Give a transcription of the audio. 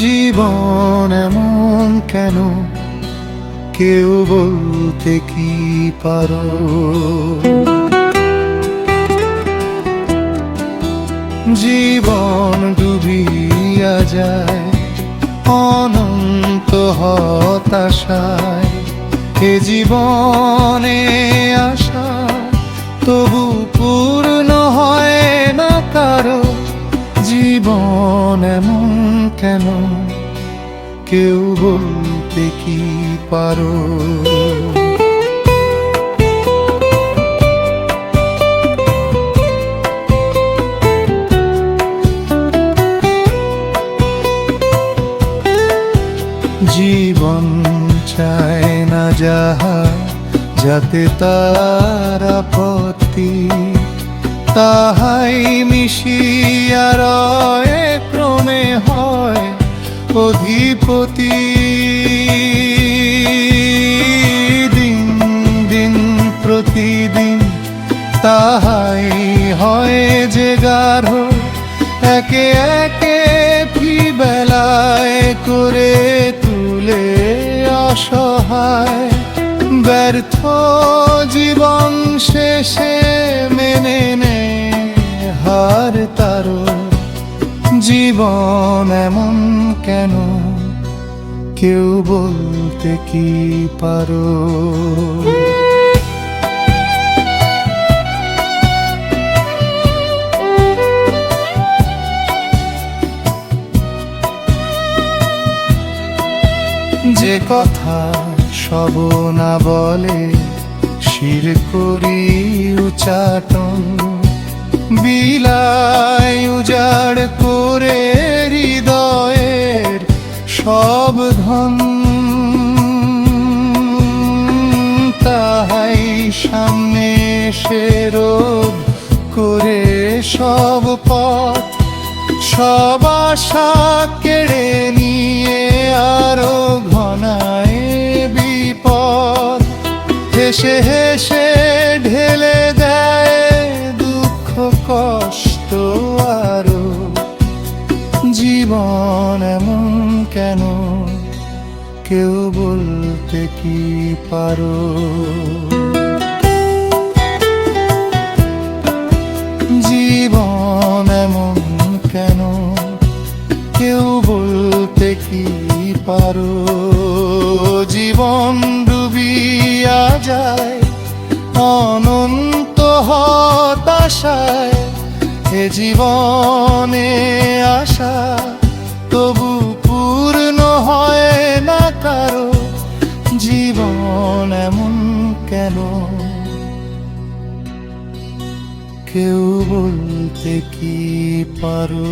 জীবন এমন কেন, কেউ বলতে কি পারো? জীবন ডুবিয়া যায় অনন্ত হতাশায়, এ জীবনে আশা তবু পূর্ণ হয় না কারো। জীবন এমন কেন, কেউ বলতে কি পারো? জীবন চায় না যাহা, যাতে তার আপত্তি, তাহাই মিশিয়া রয় ক্রমে হয় অধিপতি। দিন দিন প্রতিদিন তাহাই হয় যে গাঢ়, একে একে ফি বেলায় করে তুলে অসহায়। ব্যর্থ জীবন শেষে মেনে নে হার তারো। জীবন এমন কেন, কেউ বলতে কি পারো? যে কথা সব না বলে শির করি উচাটন, বিলায় উজাড় করে হৃদয়ের সব ধন, তাহাই সামনে এসে রোধ করে সব পথ, সব আশা কেড়ে নিয়ে আরো ঘনায় বিপদ। হেসে হেসে ঢেলে দেয় দুঃখ কষ্ট আরো। জীবন এমন কেন, কেউ বলতে কি পারো? জীবন এমন কেন, কেউ বলতে কি পারো? জীবন ডুবিয়া যায় অনন্ত হতাশায়, এ জীবনে আশা তবু পূর্ণ হয় না কারো। জীবন এমন কেন, কেউ বলতে কি পারো?